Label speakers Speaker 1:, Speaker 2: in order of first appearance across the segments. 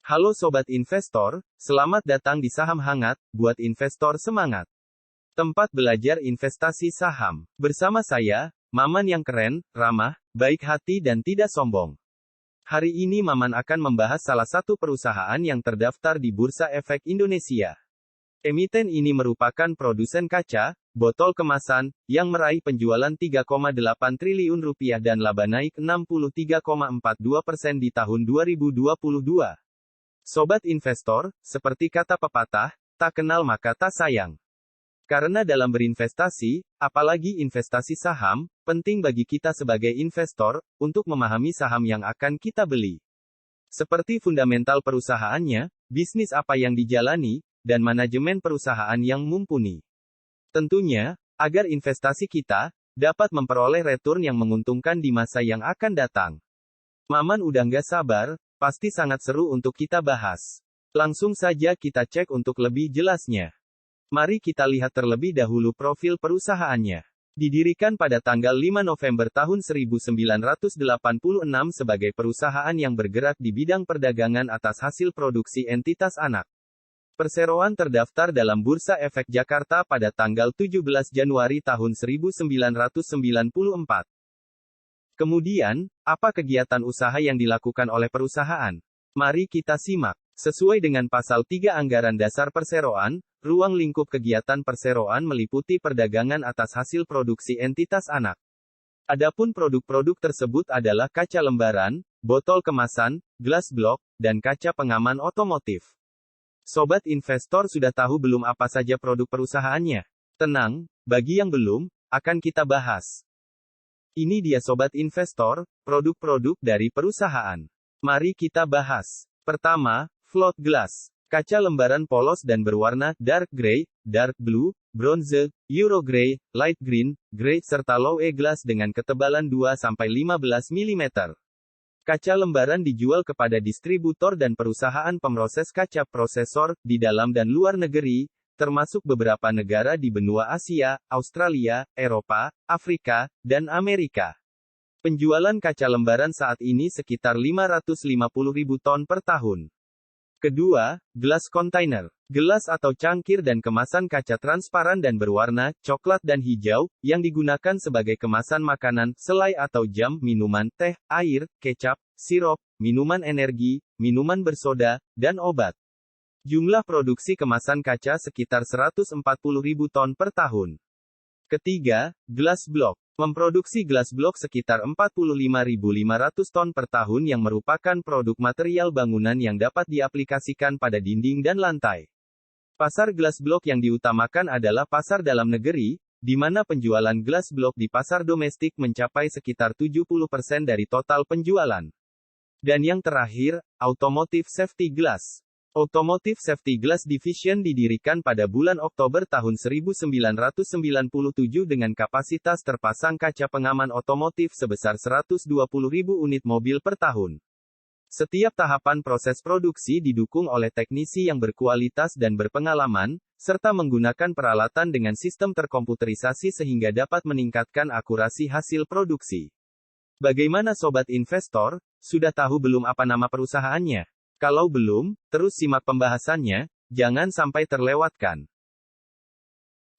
Speaker 1: Halo Sobat Investor, selamat datang di Saham Hangat, buat investor semangat. Tempat belajar investasi saham. Bersama saya, Maman yang keren, ramah, baik hati dan tidak sombong. Hari ini Maman akan membahas salah satu perusahaan yang terdaftar di Bursa Efek Indonesia. Emiten ini merupakan produsen kaca, botol kemasan, yang meraih penjualan 3,8 triliun rupiah dan laba naik 63,42% di tahun 2022. Sobat investor, seperti kata pepatah, tak kenal maka tak sayang. Karena dalam berinvestasi, apalagi investasi saham, penting bagi kita sebagai investor, untuk memahami saham yang akan kita beli. Seperti fundamental perusahaannya, bisnis apa yang dijalani, dan manajemen perusahaan yang mumpuni. Tentunya, agar investasi kita, dapat memperoleh return yang menguntungkan di masa yang akan datang. Maman udah nggak sabar, pasti sangat seru untuk kita bahas. Langsung saja kita cek untuk lebih jelasnya. Mari kita lihat terlebih dahulu profil perusahaannya. Didirikan pada tanggal 5 November tahun 1986 sebagai perusahaan yang bergerak di bidang perdagangan atas hasil produksi entitas anak. Perseroan terdaftar dalam Bursa Efek Jakarta pada tanggal 17 Januari tahun 1994. Kemudian, apa kegiatan usaha yang dilakukan oleh perusahaan? Mari kita simak. Sesuai dengan Pasal 3 Anggaran Dasar Perseroan, ruang lingkup kegiatan perseroan meliputi perdagangan atas hasil produksi entitas anak. Adapun produk-produk tersebut adalah kaca lembaran, botol kemasan, glass block, dan kaca pengaman otomotif. Sobat investor sudah tahu belum apa saja produk perusahaannya? Tenang, bagi yang belum, akan kita bahas. Ini dia Sobat Investor, produk-produk dari perusahaan. Mari kita bahas. Pertama, float glass. Kaca lembaran polos dan berwarna dark gray, dark blue, bronze, euro gray, light green, gray, serta low E glass dengan ketebalan 2-15 mm. Kaca lembaran dijual kepada distributor dan perusahaan pemroses kaca prosesor, di dalam dan luar negeri, termasuk beberapa negara di benua Asia, Australia, Eropa, Afrika, dan Amerika. Penjualan kaca lembaran saat ini sekitar 550.000 ton per tahun. Kedua, glass container. Gelas atau cangkir dan kemasan kaca transparan dan berwarna coklat dan hijau, yang digunakan sebagai kemasan makanan, selai atau jam, minuman, teh, air, kecap, sirup, minuman energi, minuman bersoda, dan obat. Jumlah produksi kemasan kaca sekitar 140.000 ton per tahun. Ketiga, glass block. Memproduksi glass block sekitar 45.500 ton per tahun yang merupakan produk material bangunan yang dapat diaplikasikan pada dinding dan lantai. Pasar glass block yang diutamakan adalah pasar dalam negeri, di mana penjualan glass block di pasar domestik mencapai sekitar 70% dari total penjualan. Dan yang terakhir, automotive safety glass. Automotive Safety Glass Division didirikan pada bulan Oktober tahun 1997 dengan kapasitas terpasang kaca pengaman otomotif sebesar 120.000 unit mobil per tahun. Setiap tahapan proses produksi didukung oleh teknisi yang berkualitas dan berpengalaman, serta menggunakan peralatan dengan sistem terkomputerisasi sehingga dapat meningkatkan akurasi hasil produksi. Bagaimana Sobat Investor, sudah tahu belum apa nama perusahaannya? Kalau belum, terus simak pembahasannya, jangan sampai terlewatkan.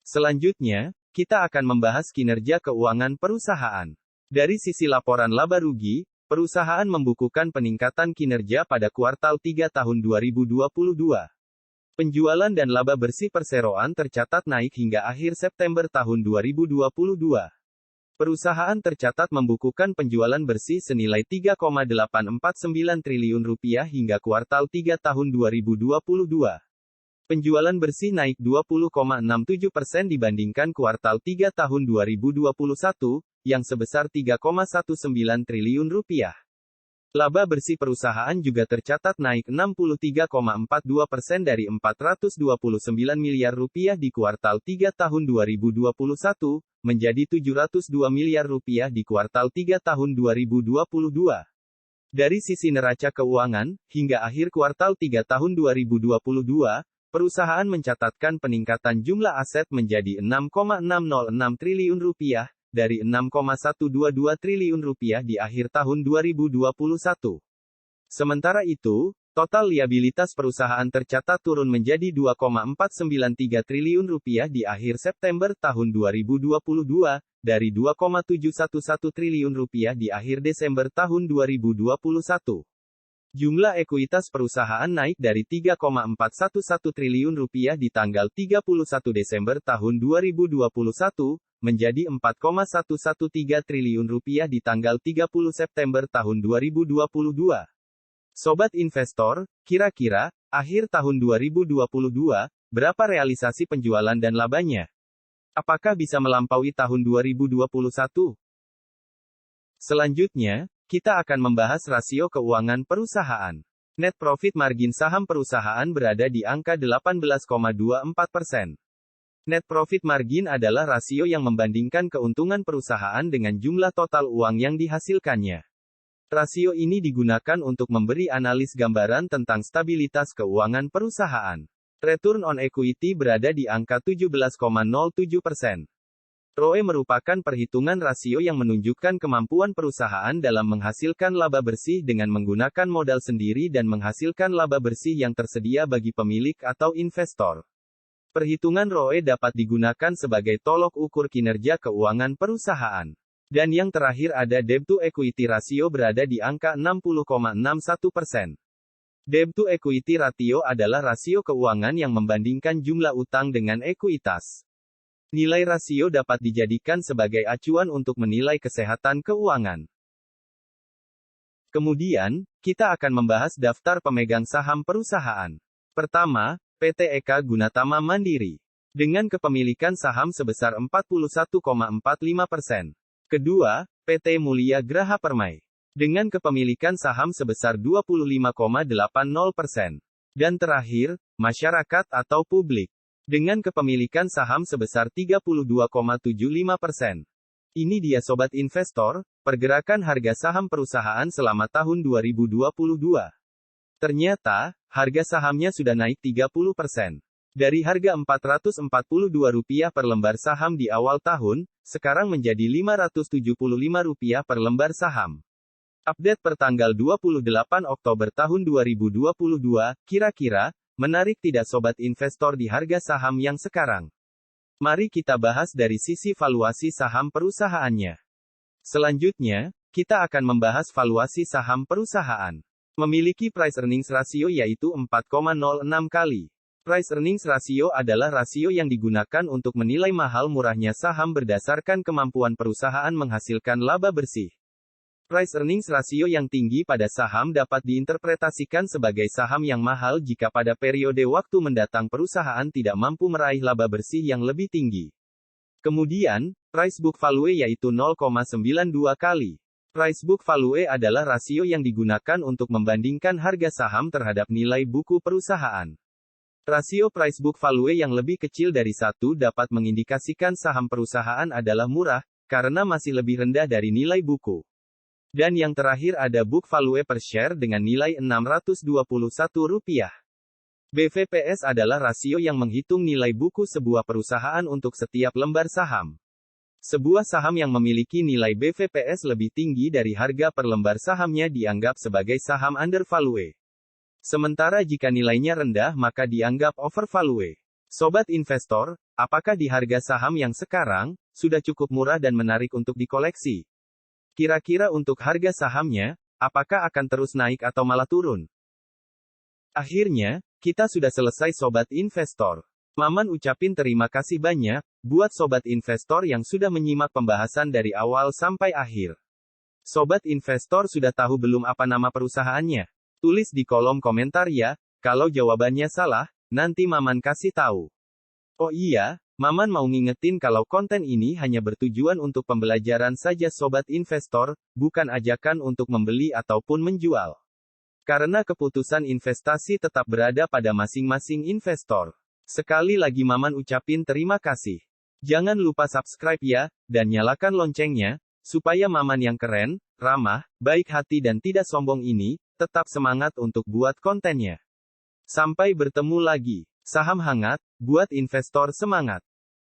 Speaker 1: Selanjutnya, kita akan membahas kinerja keuangan perusahaan. Dari sisi laporan laba rugi, perusahaan membukukan peningkatan kinerja pada kuartal 3 tahun 2022. Penjualan dan laba bersih perseroan tercatat naik hingga akhir September tahun 2022. Perusahaan tercatat membukukan penjualan bersih senilai 3,849 triliun rupiah hingga kuartal 3 tahun 2022. Penjualan bersih naik 20,67% dibandingkan kuartal 3 tahun 2021, yang sebesar 3,19 triliun rupiah. Laba bersih perusahaan juga tercatat naik 63,42% dari 429 miliar rupiah di kuartal 3 tahun 2021, menjadi 702 miliar rupiah di kuartal 3 tahun 2022. Dari sisi neraca keuangan, hingga akhir kuartal 3 tahun 2022, perusahaan mencatatkan peningkatan jumlah aset menjadi 6,606 triliun rupiah, dari 6,122 triliun rupiah di akhir tahun 2021. Sementara itu, Total liabilitas perusahaan tercatat turun menjadi Rp2,493 triliun di akhir September tahun 2022, dari Rp2,711 triliun di akhir Desember tahun 2021. Jumlah ekuitas perusahaan naik dari Rp3,411 triliun di tanggal 31 Desember tahun 2021, menjadi Rp4,113 triliun di tanggal 30 September tahun 2022. Sobat investor, kira-kira, akhir tahun 2022, berapa realisasi penjualan dan labanya? Apakah bisa melampaui tahun 2021? Selanjutnya, kita akan membahas rasio keuangan perusahaan. Net profit margin saham perusahaan berada di angka 18,24%. Net profit margin adalah rasio yang membandingkan keuntungan perusahaan dengan jumlah total uang yang dihasilkannya. Rasio ini digunakan untuk memberi analis gambaran tentang stabilitas keuangan perusahaan. Return on equity berada di angka 17,07%. ROE merupakan perhitungan rasio yang menunjukkan kemampuan perusahaan dalam menghasilkan laba bersih dengan menggunakan modal sendiri dan menghasilkan laba bersih yang tersedia bagi pemilik atau investor. Perhitungan ROE dapat digunakan sebagai tolok ukur kinerja keuangan perusahaan. Dan yang terakhir ada debt to equity ratio berada di angka 60,61%. Debt to equity ratio adalah rasio keuangan yang membandingkan jumlah utang dengan ekuitas. Nilai rasio dapat dijadikan sebagai acuan untuk menilai kesehatan keuangan. Kemudian, kita akan membahas daftar pemegang saham perusahaan. Pertama, PT Eka Gunatama Mandiri. Dengan kepemilikan saham sebesar 41,45%. Kedua, PT Mulia Graha Permai. Dengan kepemilikan saham sebesar 25,80%. Dan terakhir, masyarakat atau publik. Dengan kepemilikan saham sebesar 32,75%. Ini dia sobat investor, pergerakan harga saham perusahaan selama tahun 2022. Ternyata, harga sahamnya sudah naik 30%. Dari harga Rp442 per lembar saham di awal tahun, sekarang menjadi Rp575 per lembar saham. Update per tanggal 28 Oktober tahun 2022, kira-kira, menarik tidak sobat investor di harga saham yang sekarang? Mari kita bahas dari sisi valuasi saham perusahaannya. Selanjutnya, kita akan membahas valuasi saham perusahaan. Memiliki price earnings ratio yaitu 4,06 kali. Price earnings ratio adalah rasio yang digunakan untuk menilai mahal murahnya saham berdasarkan kemampuan perusahaan menghasilkan laba bersih. Price earnings ratio yang tinggi pada saham dapat diinterpretasikan sebagai saham yang mahal jika pada periode waktu mendatang perusahaan tidak mampu meraih laba bersih yang lebih tinggi. Kemudian, price book value yaitu 0,92 kali. Price book value adalah rasio yang digunakan untuk membandingkan harga saham terhadap nilai buku perusahaan. Rasio price book value yang lebih kecil dari 1 dapat mengindikasikan saham perusahaan adalah murah, karena masih lebih rendah dari nilai buku. Dan yang terakhir ada book value per share dengan nilai Rp621. BVPS adalah rasio yang menghitung nilai buku sebuah perusahaan untuk setiap lembar saham. Sebuah saham yang memiliki nilai BVPS lebih tinggi dari harga per lembar sahamnya dianggap sebagai saham undervalue. Sementara jika nilainya rendah maka dianggap overvalue. Sobat investor, apakah di harga saham yang sekarang, sudah cukup murah dan menarik untuk dikoleksi? Kira-kira untuk harga sahamnya, apakah akan terus naik atau malah turun? Akhirnya, kita sudah selesai sobat investor. Maman ucapin terima kasih banyak, buat sobat investor yang sudah menyimak pembahasan dari awal sampai akhir. Sobat investor sudah tahu belum apa nama perusahaannya? Tulis di kolom komentar ya, kalau jawabannya salah, nanti Maman kasih tahu. Oh iya, Maman mau ngingetin kalau konten ini hanya bertujuan untuk pembelajaran saja sobat investor, bukan ajakan untuk membeli ataupun menjual. Karena keputusan investasi tetap berada pada masing-masing investor. Sekali lagi Maman ucapin terima kasih. Jangan lupa subscribe ya, dan nyalakan loncengnya, supaya Maman yang keren, ramah, baik hati dan tidak sombong ini, tetap semangat untuk buat kontennya. Sampai bertemu lagi. Saham hangat, buat investor semangat.